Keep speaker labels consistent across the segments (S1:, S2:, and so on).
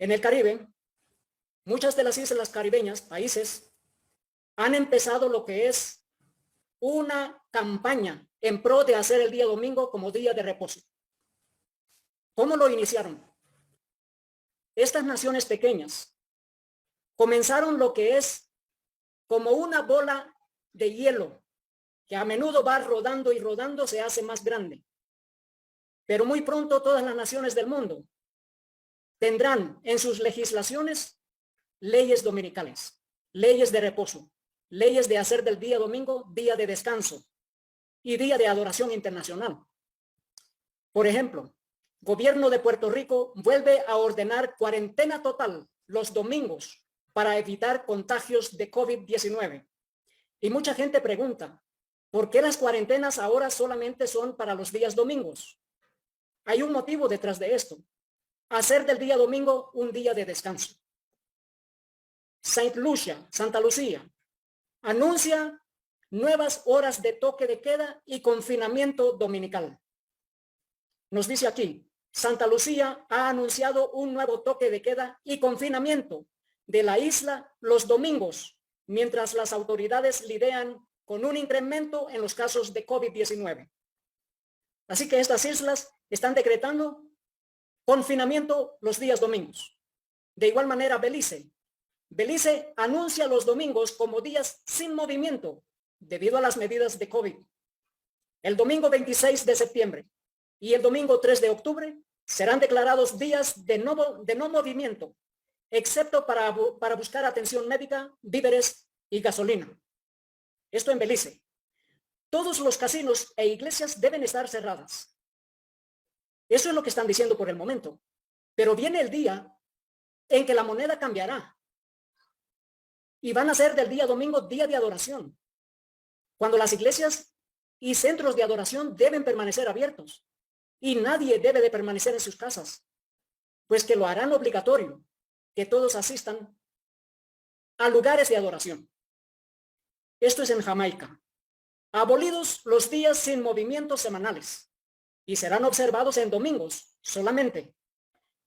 S1: En el Caribe, muchas de las islas caribeñas, países, han empezado lo que es una campaña en pro de hacer el día domingo como día de reposo. ¿Cómo lo iniciaron? Estas naciones pequeñas comenzaron lo que es como una bola de hielo que a menudo va rodando y rodando, se hace más grande. Pero muy pronto todas las naciones del mundo tendrán en sus legislaciones leyes dominicales, leyes de reposo, leyes de hacer del día domingo día de descanso y día de adoración internacional. Por ejemplo, Gobierno de Puerto Rico vuelve a ordenar cuarentena total los domingos para evitar contagios de COVID-19. Y mucha gente pregunta, ¿por qué las cuarentenas ahora solamente son para los días domingos? Hay un motivo detrás de esto. Hacer del día domingo un día de descanso. Santa Lucía, anuncia nuevas horas de toque de queda y confinamiento dominical. Nos dice aquí, Santa Lucía ha anunciado un nuevo toque de queda y confinamiento de la isla los domingos, mientras las autoridades lidian con un incremento en los casos de COVID-19. Así que estas islas están decretando confinamiento los días domingos. De igual manera, Belice anuncia los domingos como días sin movimiento debido a las medidas de COVID. El domingo 26 de septiembre y el domingo 3 de octubre serán declarados días de no movimiento, excepto para buscar atención médica, víveres y gasolina. Esto en Belice. Todos los casinos e iglesias deben estar cerradas. Eso es lo que están diciendo por el momento. Pero viene el día en que la moneda cambiará. Y van a ser del día domingo día de adoración, cuando las iglesias y centros de adoración deben permanecer abiertos y nadie debe de permanecer en sus casas, pues que lo harán obligatorio que todos asistan a lugares de adoración. Esto es en Jamaica. Abolidos los días sin movimientos semanales y serán observados en domingos solamente.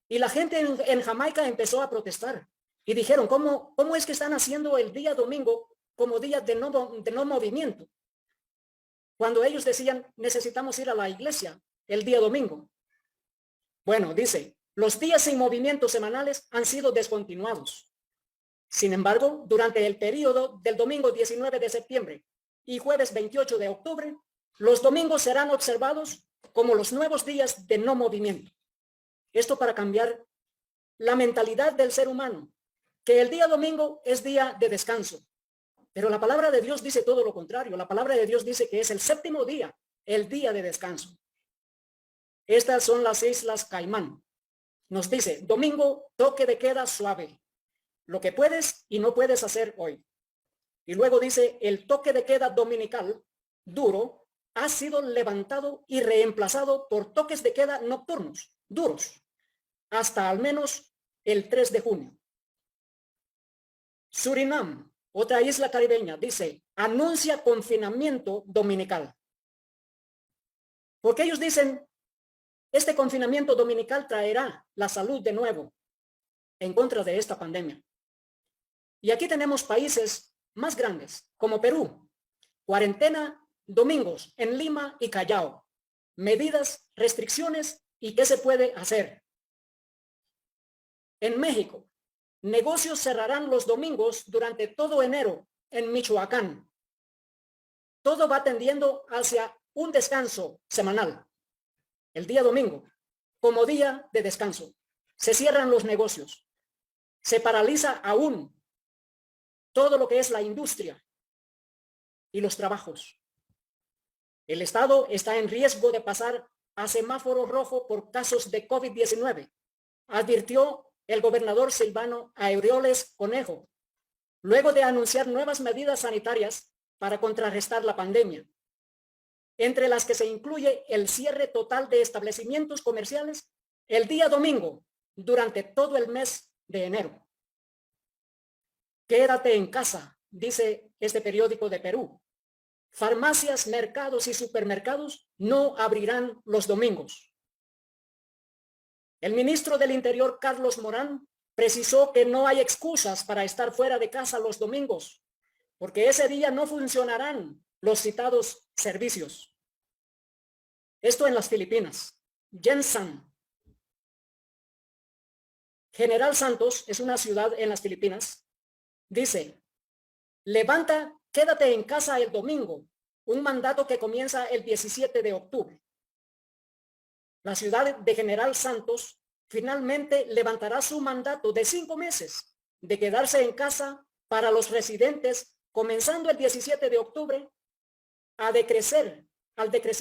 S1: Y la gente en Jamaica empezó a protestar y dijeron, ¿cómo es que están haciendo el día domingo como día de no movimiento? Cuando ellos decían, necesitamos ir a la iglesia el día domingo. Bueno, dice, los días sin movimiento semanales han sido descontinuados. Sin embargo, durante el periodo del domingo 19 de septiembre y jueves 28 de octubre, los domingos serán observados como los nuevos días de no movimiento. Esto para cambiar la mentalidad del ser humano, que el día domingo es día de descanso. Pero la palabra de Dios dice todo lo contrario. La palabra de Dios dice que es el séptimo día, el día de descanso. Estas son las Islas Caimán. Nos dice, domingo, toque de queda suave. Lo que puedes y no puedes hacer hoy. Y luego dice, el toque de queda dominical, duro, ha sido levantado y reemplazado por toques de queda nocturnos, duros, hasta al menos el 3 de junio. Surinam, otra isla caribeña, dice, anuncia confinamiento dominical. Porque ellos dicen, este confinamiento dominical traerá la salud de nuevo en contra de esta pandemia. Y aquí tenemos países más grandes, como Perú, cuarentena domingos en Lima y Callao, medidas, restricciones y qué se puede hacer. En México, negocios cerrarán los domingos durante todo enero en Michoacán. Todo va tendiendo hacia un descanso semanal. El día domingo, como día de descanso. Se cierran los negocios. Se paraliza aún todo lo que es la industria y los trabajos. El Estado está en riesgo de pasar a semáforo rojo por casos de COVID-19, advirtió el gobernador Silvano Aureoles Conejo, luego de anunciar nuevas medidas sanitarias para contrarrestar la pandemia, entre las que se incluye el cierre total de establecimientos comerciales el día domingo durante todo el mes de enero. Quédate en casa, dice este periódico de Perú. Farmacias, mercados y supermercados no abrirán los domingos. El ministro del Interior, Carlos Morán, precisó que no hay excusas para estar fuera de casa los domingos, porque ese día no funcionarán los citados servicios. Esto en las Filipinas. Jensan. General Santos es una ciudad en las Filipinas. Dice, levanta, quédate en casa el domingo, un mandato que comienza el 17 de octubre. La ciudad de General Santos finalmente levantará su mandato de 5 meses de quedarse en casa para los residentes, comenzando el 17 de octubre al decrecer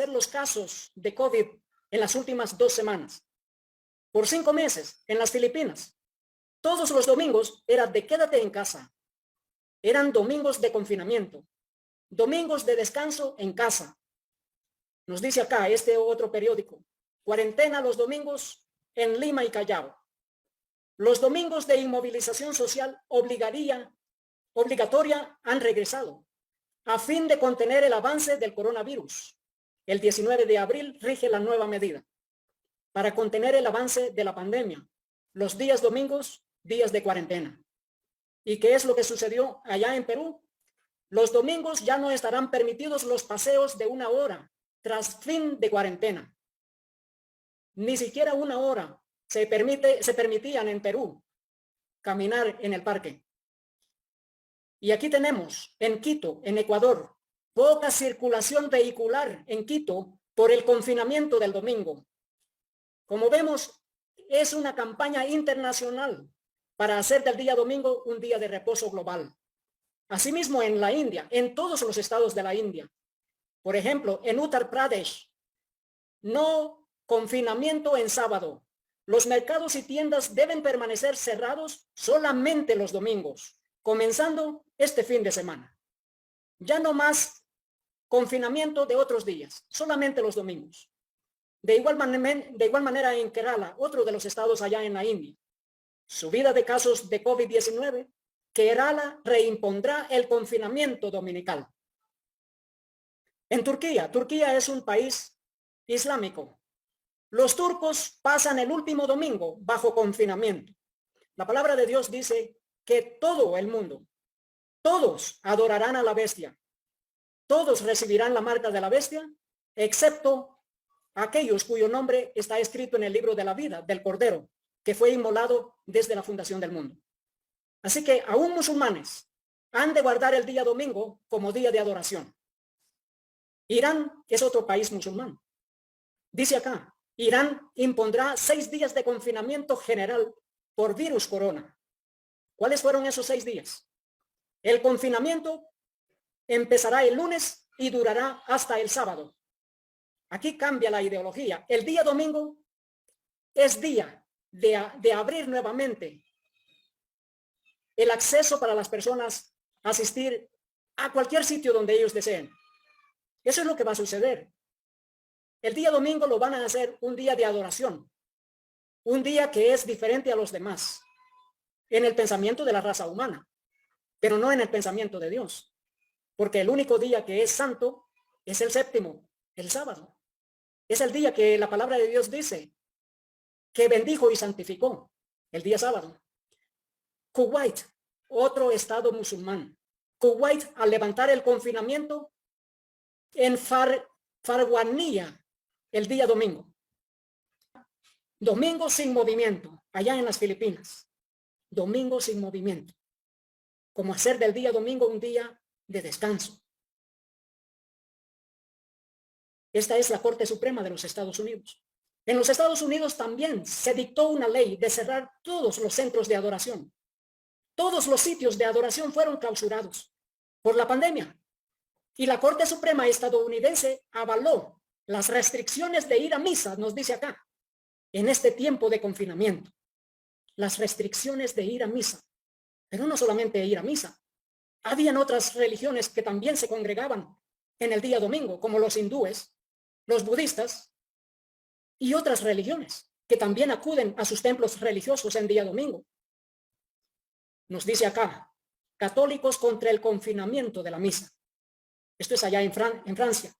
S1: los casos de COVID en las últimas 2 semanas. Por 5 meses en las Filipinas, todos los domingos era de quédate en casa. Eran domingos de confinamiento, domingos de descanso en casa. Nos dice acá este otro periódico, cuarentena los domingos en Lima y Callao. Los domingos de inmovilización social obligatoria han regresado a fin de contener el avance del coronavirus. El 19 de abril rige la nueva medida para contener el avance de la pandemia. Los días domingos, días de cuarentena. ¿Y qué es lo que sucedió allá en Perú? Los domingos ya no estarán permitidos los paseos de 1 hora tras fin de cuarentena. Ni siquiera 1 hora se permitían en Perú caminar en el parque. Y aquí tenemos en Quito, en Ecuador, poca circulación vehicular en Quito por el confinamiento del domingo. Como vemos, es una campaña internacional para hacer del día domingo un día de reposo global. Asimismo, en la India, en todos los estados de la India, por ejemplo, en Uttar Pradesh, no confinamiento en sábado. Los mercados y tiendas deben permanecer cerrados solamente los domingos, comenzando este fin de semana. Ya no más confinamiento de otros días, solamente los domingos. De igual manera en Kerala, otro de los estados allá en la India, subida de casos de COVID-19, Kerala reimpondrá el confinamiento dominical. En Turquía es un país islámico. Los turcos pasan el último domingo bajo confinamiento. La palabra de Dios dice que todo el mundo, todos adorarán a la bestia. Todos recibirán la marca de la bestia, excepto aquellos cuyo nombre está escrito en el libro de la vida del Cordero, que fue inmolado desde la fundación del mundo. Así que aún musulmanes han de guardar el día domingo como día de adoración. Irán es otro país musulmán. Dice acá, Irán impondrá 6 días de confinamiento general por virus corona. ¿Cuáles fueron esos 6 días? El confinamiento empezará el lunes y durará hasta el sábado. Aquí cambia la ideología. El día domingo es día de abrir nuevamente el acceso para las personas a asistir a cualquier sitio donde ellos deseen. Eso es lo que va a suceder. El día domingo lo van a hacer un día de adoración, un día que es diferente a los demás, en el pensamiento de la raza humana, pero no en el pensamiento de Dios, porque el único día que es santo es el séptimo, el sábado. Es el día que la palabra de Dios dice que bendijo y santificó, el día sábado. Kuwait, otro estado musulmán. Kuwait, al levantar el confinamiento en Farwanía, el día domingo. Domingo sin movimiento, allá en las Filipinas. Domingo sin movimiento. Como hacer del día domingo un día de descanso. Esta es la Corte Suprema de los Estados Unidos. En los Estados Unidos también se dictó una ley de cerrar todos los centros de adoración. Todos los sitios de adoración fueron clausurados por la pandemia. Y la Corte Suprema estadounidense avaló las restricciones de ir a misa, nos dice acá, en este tiempo de confinamiento. Las restricciones de ir a misa. Pero no solamente ir a misa. Habían otras religiones que también se congregaban en el día domingo, como los hindúes, los budistas y otras religiones que también acuden a sus templos religiosos en día domingo. Nos dice acá, católicos contra el confinamiento de la misa. Esto es allá en Francia.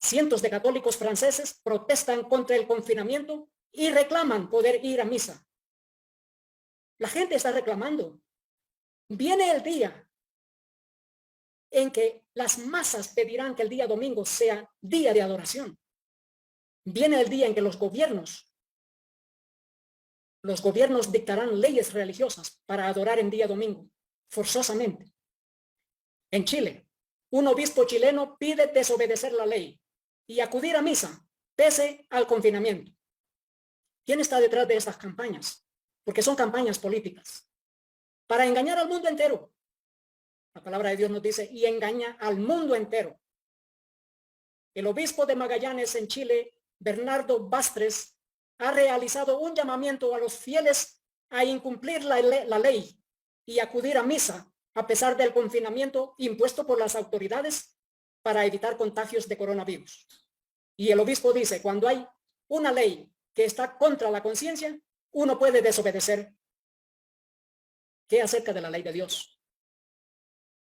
S1: Cientos de católicos franceses protestan contra el confinamiento y reclaman poder ir a misa. La gente está reclamando. Viene el día en que las masas pedirán que el día domingo sea día de adoración. Viene el día en que los gobiernos dictarán leyes religiosas para adorar en día domingo, forzosamente. En Chile, un obispo chileno pide desobedecer la ley y acudir a misa, pese al confinamiento. ¿Quién está detrás de estas campañas? Porque son campañas políticas. Para engañar al mundo entero. La palabra de Dios nos dice, y engaña al mundo entero. El obispo de Magallanes en Chile, Bernardo Bastres, ha realizado un llamamiento a los fieles a incumplir la ley y acudir a misa a pesar del confinamiento impuesto por las autoridades para evitar contagios de coronavirus. Y el obispo dice, cuando hay una ley que está contra la conciencia, uno puede desobedecer. ¿Qué acerca de la ley de Dios?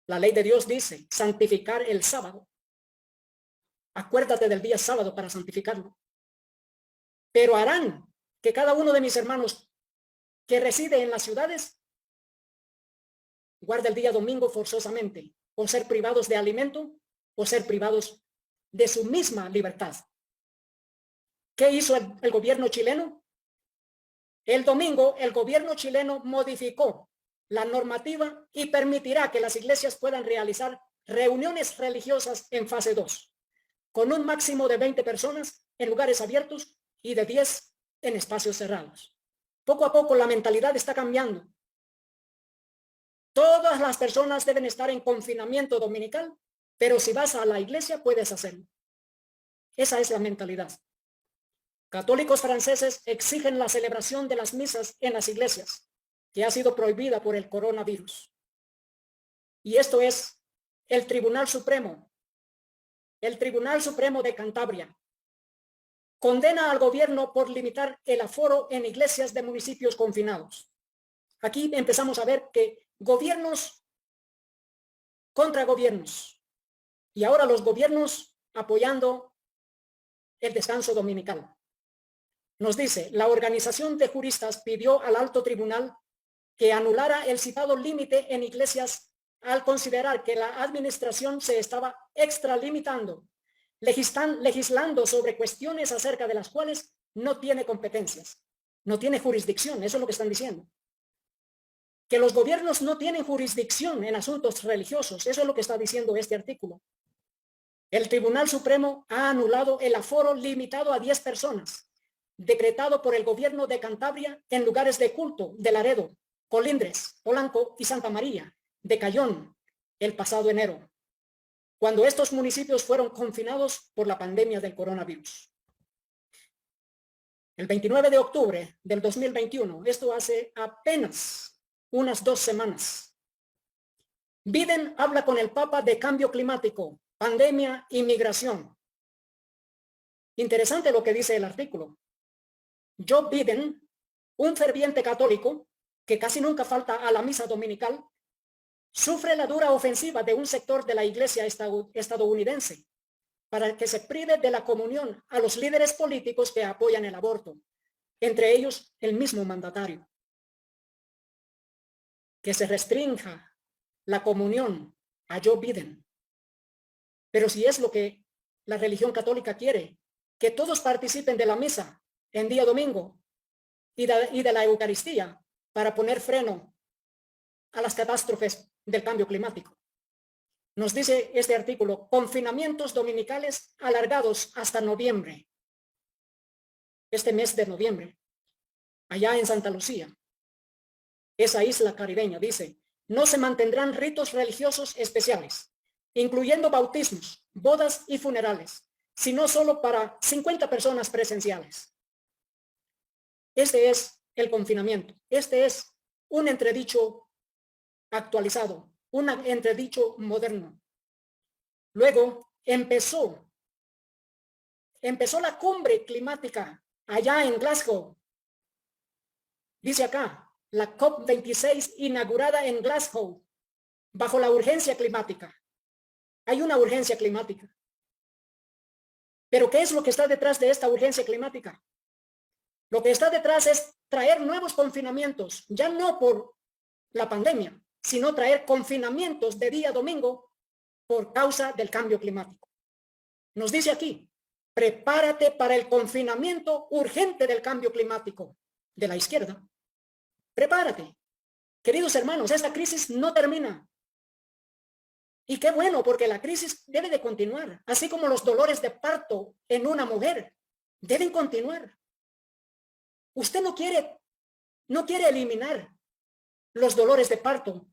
S1: La ley de Dios dice, santificar el sábado. Acuérdate del día sábado para santificarlo. Pero harán que cada uno de mis hermanos que reside en las ciudades guarde el día domingo forzosamente, o ser privados de alimento, o ser privados de su misma libertad. ¿Qué hizo el gobierno chileno? El domingo, el gobierno chileno modificó la normativa y permitirá que las iglesias puedan realizar reuniones religiosas en fase 2, con un máximo de 20 personas en lugares abiertos y de 10 en espacios cerrados. Poco a poco la mentalidad está cambiando. Todas las personas deben estar en confinamiento dominical, pero si vas a la iglesia puedes hacerlo. Esa es la mentalidad. Católicos franceses exigen la celebración de las misas en las iglesias, que ha sido prohibida por el coronavirus. Y esto es el Tribunal Supremo de Cantabria. Condena al gobierno por limitar el aforo en iglesias de municipios confinados. Aquí empezamos a ver que gobiernos contra gobiernos. Y ahora los gobiernos apoyando el descanso dominical. Nos dice, la organización de juristas pidió al alto tribunal que anulara el citado límite en iglesias al considerar que la administración se estaba extralimitando, legislando sobre cuestiones acerca de las cuales no tiene competencias, no tiene jurisdicción, eso es lo que están diciendo. Que los gobiernos no tienen jurisdicción en asuntos religiosos, eso es lo que está diciendo este artículo. El Tribunal Supremo ha anulado el aforo limitado a 10 personas, decretado por el gobierno de Cantabria en lugares de culto de Laredo, Colindres, Polanco y Santa María, de Cayón, el pasado enero, cuando estos municipios fueron confinados por la pandemia del coronavirus. El 29 de octubre del 2021, esto hace apenas unas 2 semanas, Biden habla con el Papa de cambio climático, pandemia y migración. Interesante lo que dice el artículo. Joe Biden, un ferviente católico que casi nunca falta a la misa dominical, sufre la dura ofensiva de un sector de la iglesia estadounidense para que se prive de la comunión a los líderes políticos que apoyan el aborto, entre ellos el mismo mandatario. Que se restrinja la comunión a Joe Biden. Pero si es lo que la religión católica quiere, que todos participen de la misa en día domingo y de la Eucaristía para poner freno a las catástrofes del cambio climático. Nos dice este artículo, confinamientos dominicales alargados hasta noviembre. Este mes de noviembre, allá en Santa Lucía, esa isla caribeña, dice, no se mantendrán ritos religiosos especiales, incluyendo bautismos, bodas y funerales, sino solo para 50 personas presenciales. Este es el confinamiento. Este es un entredicho actualizado, un entredicho moderno. Luego empezó la cumbre climática allá en Glasgow. Dice acá, la COP26 inaugurada en Glasgow, bajo la urgencia climática. Hay una urgencia climática. Pero ¿qué es lo que está detrás de esta urgencia climática? Lo que está detrás es traer nuevos confinamientos, ya no por la pandemia, sino traer confinamientos de día domingo por causa del cambio climático. Nos dice aquí, prepárate para el confinamiento urgente del cambio climático de la izquierda. Prepárate. Queridos hermanos, esta crisis no termina. Y qué bueno, porque la crisis debe de continuar, así como los dolores de parto en una mujer deben continuar. Usted no quiere eliminar los dolores de parto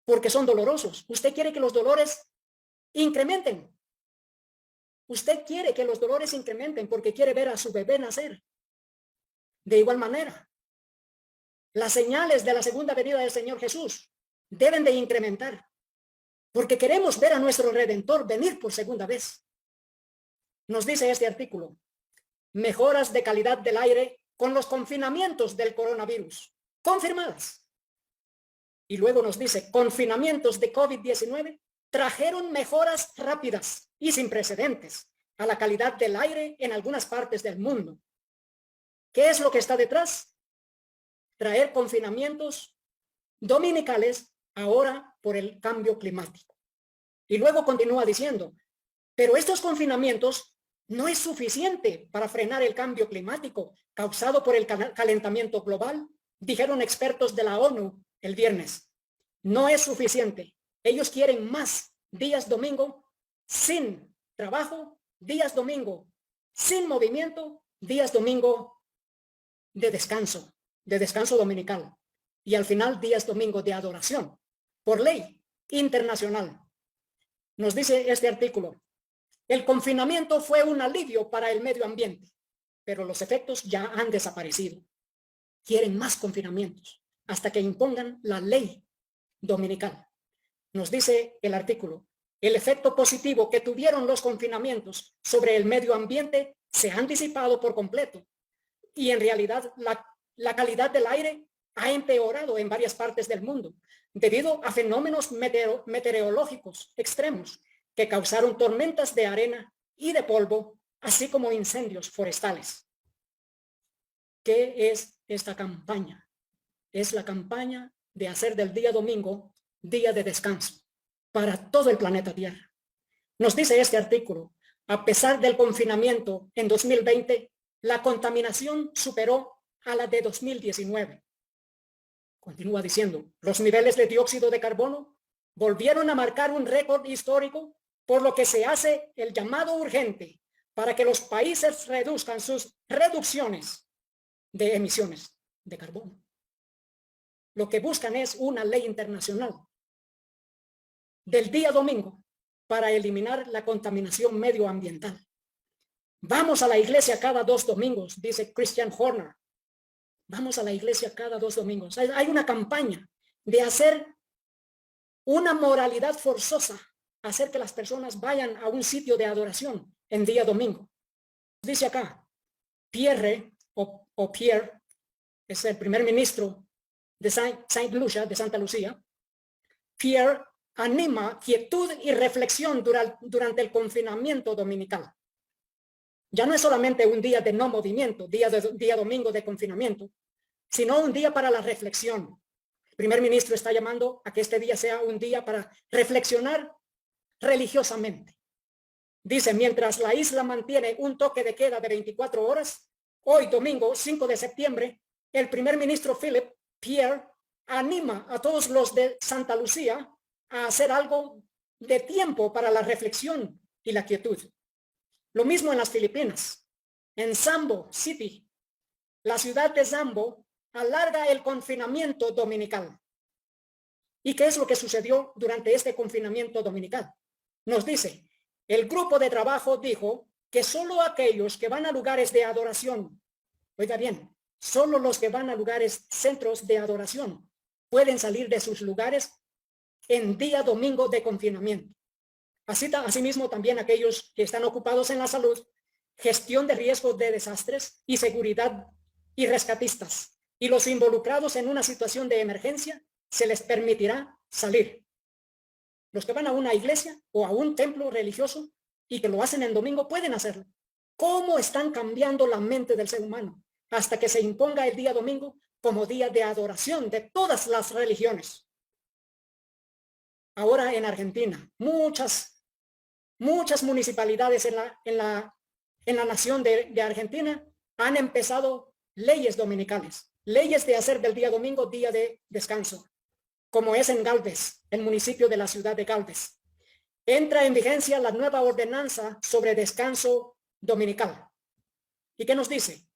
S1: porque son dolorosos. Usted quiere que los dolores incrementen. Usted quiere que los dolores incrementen porque quiere ver a su bebé nacer. De igual manera, las señales de la segunda venida del Señor Jesús deben de incrementar porque queremos ver a nuestro Redentor venir por segunda vez. Nos dice este artículo, mejoras de calidad del aire con los confinamientos del coronavirus, confirmadas. Y luego nos dice, confinamientos de COVID-19 trajeron mejoras rápidas y sin precedentes a la calidad del aire en algunas partes del mundo. ¿Qué es lo que está detrás? Traer confinamientos dominicales ahora por el cambio climático. Y luego continúa diciendo, pero estos confinamientos no es suficiente para frenar el cambio climático causado por el calentamiento global, dijeron expertos de la ONU el viernes. No es suficiente. Ellos quieren más días domingo sin trabajo, días domingo sin movimiento, días domingo de descanso dominical. Y al final días domingo de adoración, por ley internacional. Nos dice este artículo, el confinamiento fue un alivio para el medio ambiente, pero los efectos ya han desaparecido. Quieren más confinamientos hasta que impongan la ley dominical. Nos dice el artículo, el efecto positivo que tuvieron los confinamientos sobre el medio ambiente se han disipado por completo y en realidad la calidad del aire ha empeorado en varias partes del mundo debido a fenómenos meteorológicos extremos que causaron tormentas de arena y de polvo, así como incendios forestales. ¿Qué es esta campaña? Es la campaña de hacer del día domingo día de descanso para todo el planeta Tierra. Nos dice este artículo, a pesar del confinamiento en 2020, la contaminación superó a la de 2019. Continúa diciendo, los niveles de dióxido de carbono volvieron a marcar un récord histórico, por lo que se hace el llamado urgente para que los países reduzcan sus reducciones de emisiones de carbono. Lo que buscan es una ley internacional del día domingo para eliminar la contaminación medioambiental. Vamos a la iglesia cada 2 domingos, dice Christian Horner. Vamos a la iglesia cada 2 domingos. Hay una campaña de hacer una moralidad forzosa, hacer que las personas vayan a un sitio de adoración en día domingo. Dice acá, Pierre, es el primer ministro de Saint Lucia, de Santa Lucía. Pierre anima quietud y reflexión durante el confinamiento dominical. Ya no es solamente un día de no movimiento, día domingo de confinamiento, sino un día para la reflexión. El primer ministro está llamando a que este día sea un día para reflexionar religiosamente. Dice, mientras la isla mantiene un toque de queda de 24 horas, hoy domingo 5 de septiembre, el primer ministro Philip Pierre anima a todos los de Santa Lucía a hacer algo de tiempo para la reflexión y la quietud. Lo mismo en las Filipinas. En Zambo City, la ciudad de Zambo alarga el confinamiento dominical. ¿Y qué es lo que sucedió durante este confinamiento dominical? Nos dice, el grupo de trabajo dijo que solo aquellos que van a lugares de adoración, oiga bien, solo los que van a lugares, centros de adoración, pueden salir de sus lugares en día domingo de confinamiento. Asimismo, también aquellos que están ocupados en la salud, gestión de riesgos de desastres y seguridad y rescatistas, y los involucrados en una situación de emergencia, se les permitirá salir. Los que van a una iglesia o a un templo religioso y que lo hacen en domingo pueden hacerlo. ¿Cómo están cambiando la mente del ser humano? hasta que se imponga el día domingo como día de adoración de todas las religiones. Ahora en Argentina, muchas municipalidades en la nación de Argentina han empezado leyes dominicales, leyes de hacer del día domingo día de descanso, como es en Galvez, el municipio de la ciudad de Galvez. Entra en vigencia la nueva ordenanza sobre descanso dominical. ¿Y qué nos dice?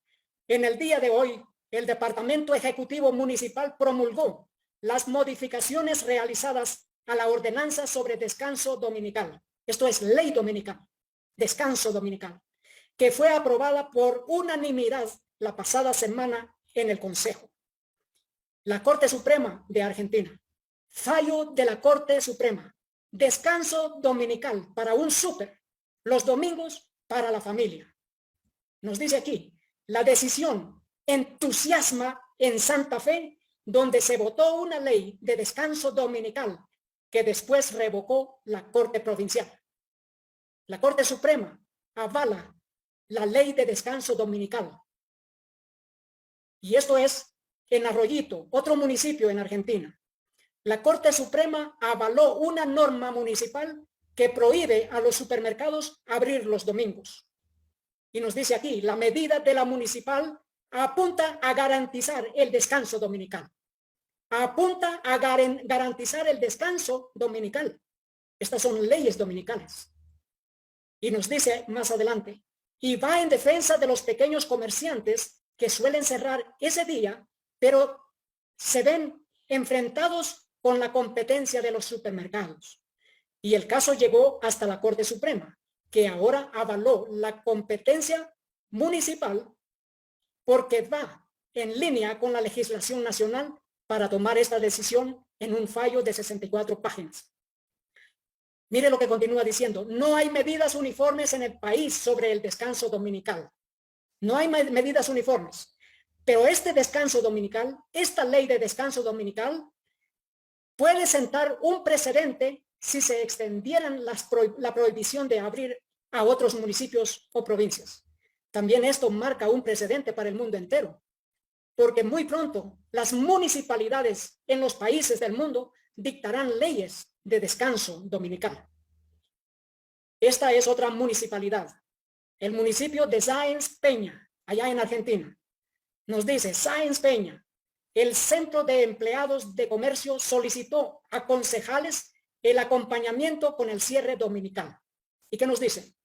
S1: En el día de hoy, el Departamento Ejecutivo Municipal promulgó las modificaciones realizadas a la ordenanza sobre descanso dominical. Esto es ley dominical, descanso dominical, que fue aprobada por unanimidad la pasada semana en el Consejo. La Corte Suprema de Argentina, fallo de la Corte Suprema, descanso dominical para un súper, los domingos para la familia. Nos dice aquí, la decisión entusiasma en Santa Fe, donde se votó una ley de descanso dominical que después revocó la Corte Provincial. La Corte Suprema avala la ley de descanso dominical. Y esto es en Arroyito, otro municipio en Argentina. La Corte Suprema avaló una norma municipal que prohíbe a los supermercados abrir los domingos. Y nos dice aquí, la medida de la municipal apunta a garantizar el descanso dominical. Apunta a garantizar el descanso dominical. Estas son leyes dominicales. Y nos dice más adelante, y va en defensa de los pequeños comerciantes que suelen cerrar ese día, pero se ven enfrentados con la competencia de los supermercados. Y el caso llegó hasta la Corte Suprema, que ahora avaló la competencia municipal porque va en línea con la legislación nacional para tomar esta decisión en un fallo de 64 páginas. Mire lo que continúa diciendo, no hay medidas uniformes en el país sobre el descanso dominical. No hay medidas uniformes, pero este descanso dominical, esta ley de descanso dominical, puede sentar un precedente si se extendieran la prohibición de abrir a otros municipios o provincias. También esto marca un precedente para el mundo entero, porque muy pronto las municipalidades en los países del mundo dictarán leyes de descanso dominical. Esta es otra municipalidad, el municipio de Sáenz Peña, allá en Argentina. Nos dice, Sáenz Peña, el Centro de Empleados de Comercio solicitó a concejales el acompañamiento con el cierre dominical. ¿Y qué nos dice?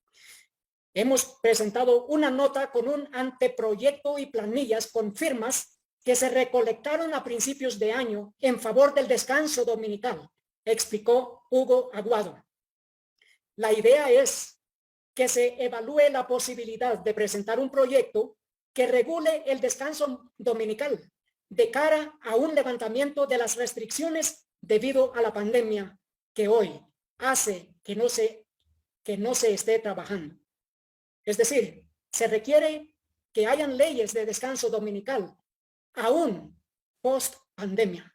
S1: Hemos presentado una nota con un anteproyecto y planillas con firmas que se recolectaron a principios de año en favor del descanso dominical, explicó Hugo Aguado. La idea es que se evalúe la posibilidad de presentar un proyecto que regule el descanso dominical de cara a un levantamiento de las restricciones debido a la pandemia que hoy hace que no se esté trabajando. Es decir, se requiere que hayan leyes de descanso dominical aún post pandemia.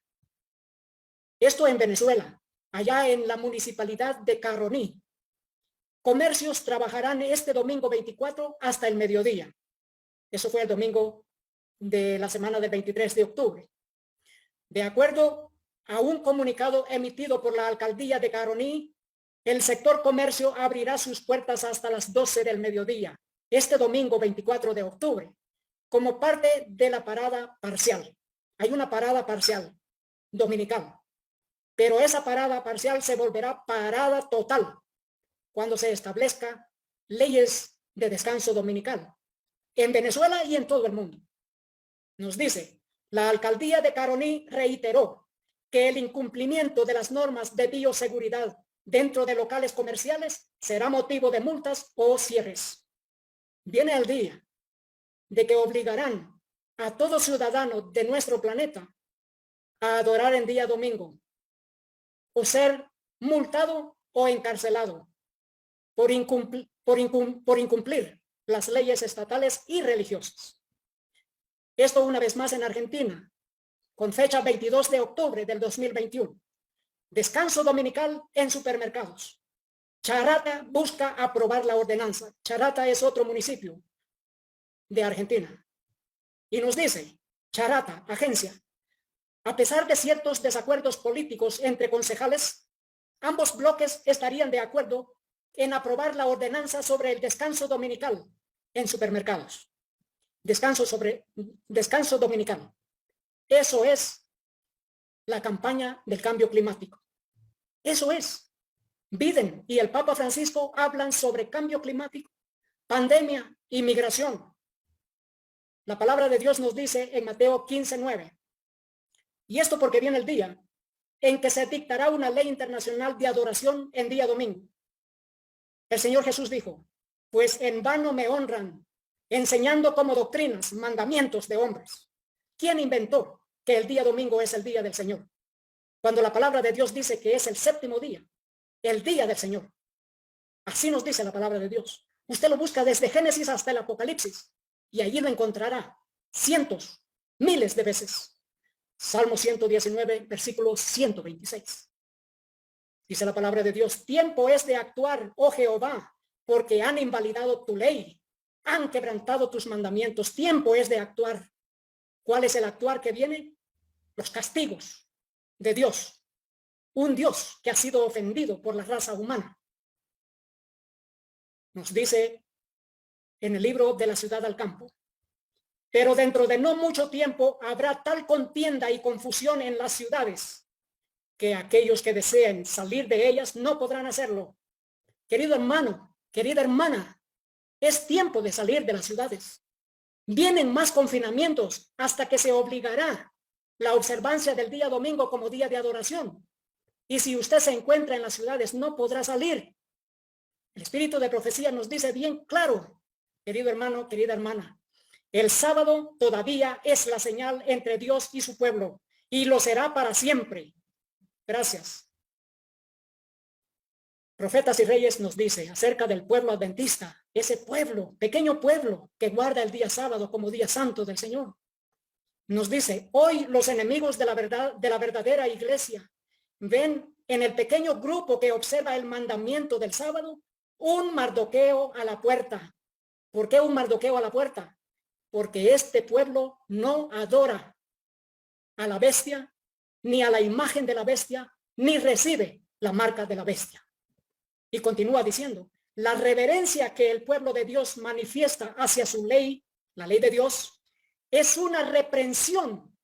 S1: Esto en Venezuela, allá en la municipalidad de Caroní. Comercios trabajarán este domingo 24 hasta el mediodía. Eso fue el domingo de la semana del 23 de octubre. De acuerdo a un comunicado emitido por la alcaldía de Caroní, el sector comercio abrirá sus puertas hasta las 12 del mediodía, este domingo 24 de octubre, como parte de la parada parcial. Hay una parada parcial dominical, pero esa parada parcial se volverá parada total cuando se establezca leyes de descanso dominical en Venezuela y en todo el mundo. Nos dice, la alcaldía de Caroní reiteró que el incumplimiento de las normas de bioseguridad dentro de locales comerciales será motivo de multas o cierres. Viene el día de que obligarán a todo ciudadano de nuestro planeta a adorar en día domingo o ser multado o encarcelado por incumplir las leyes estatales y religiosas. Esto una vez más en Argentina, con fecha 22 de octubre del 2021. Descanso dominical en supermercados. Charata busca aprobar la ordenanza. Charata es otro municipio de Argentina. Y nos dice, Charata, agencia, a pesar de ciertos desacuerdos políticos entre concejales, ambos bloques estarían de acuerdo en aprobar la ordenanza sobre el descanso dominical en supermercados. Descanso dominical. Eso es la campaña del cambio climático. Eso es. Biden y el Papa Francisco hablan sobre cambio climático, pandemia y migración. La palabra de Dios nos dice en Mateo 15:9. Y esto porque viene el día en que se dictará una ley internacional de adoración en día domingo. El Señor Jesús dijo, pues en vano me honran, enseñando como doctrinas, mandamientos de hombres. ¿Quién inventó que el día domingo es el día del Señor? Cuando la palabra de Dios dice que es el séptimo día, el día del Señor. Así nos dice la palabra de Dios. Usted lo busca desde Génesis hasta el Apocalipsis y allí lo encontrará cientos, miles de veces. Salmo 119, versículo 126. Dice la palabra de Dios, tiempo es de actuar, oh Jehová, porque han invalidado tu ley, han quebrantado tus mandamientos. Tiempo es de actuar. ¿Cuál es el actuar que viene? Los castigos de Dios. Un Dios que ha sido ofendido por la raza humana. Nos dice en el libro de la ciudad al campo. Pero dentro de no mucho tiempo habrá tal contienda y confusión en las ciudades que aquellos que deseen salir de ellas no podrán hacerlo. Querido hermano, querida hermana, es tiempo de salir de las ciudades. Vienen más confinamientos hasta que se obligará la observancia del día domingo como día de adoración. Y si usted se encuentra en las ciudades, no podrá salir. El espíritu de profecía nos dice bien claro, querido hermano, querida hermana, el sábado todavía es la señal entre Dios y su pueblo, y lo será para siempre. Gracias. Profetas y Reyes nos dice acerca del pueblo adventista, ese pueblo, pequeño pueblo que guarda el día sábado como día santo del Señor. Nos dice, hoy los enemigos de la verdad, de la verdadera iglesia, ven en el pequeño grupo que observa el mandamiento del sábado, un Mardoqueo a la puerta. ¿Por qué un Mardoqueo a la puerta? Porque este pueblo no adora a la bestia, ni a la imagen de la bestia, ni recibe la marca de la bestia. Y continúa diciendo, la reverencia que el pueblo de Dios manifiesta hacia su ley, la ley de Dios, es una reprensión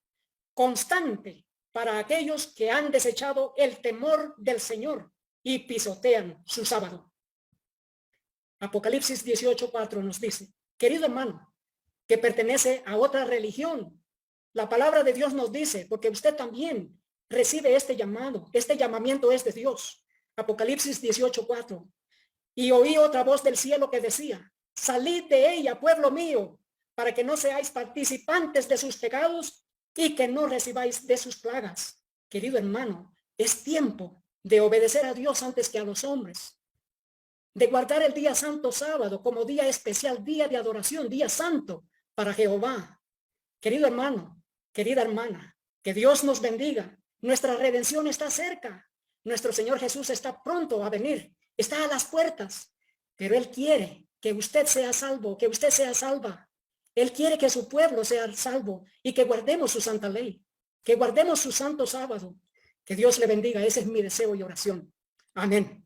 S1: constante para aquellos que han desechado el temor del Señor y pisotean su sábado. Apocalipsis 18:4 nos dice, querido hermano, que pertenece a otra religión, la palabra de Dios nos dice, porque usted también recibe este llamado, este llamamiento es de Dios. Apocalipsis 18:4. Y oí otra voz del cielo que decía, salid de ella, pueblo mío, para que no seáis participantes de sus pecados y que no recibáis de sus plagas. Querido hermano, es tiempo de obedecer a Dios antes que a los hombres, de guardar el día santo sábado como día especial, día de adoración, día santo para Jehová. Querido hermano, querida hermana, que Dios nos bendiga. Nuestra redención está cerca. Nuestro Señor Jesús está pronto a venir, está a las puertas, pero Él quiere que usted sea salvo, que usted sea salva. Él quiere que su pueblo sea salvo y que guardemos su santa ley, que guardemos su santo sábado. Que Dios le bendiga, ese es mi deseo y oración. Amén.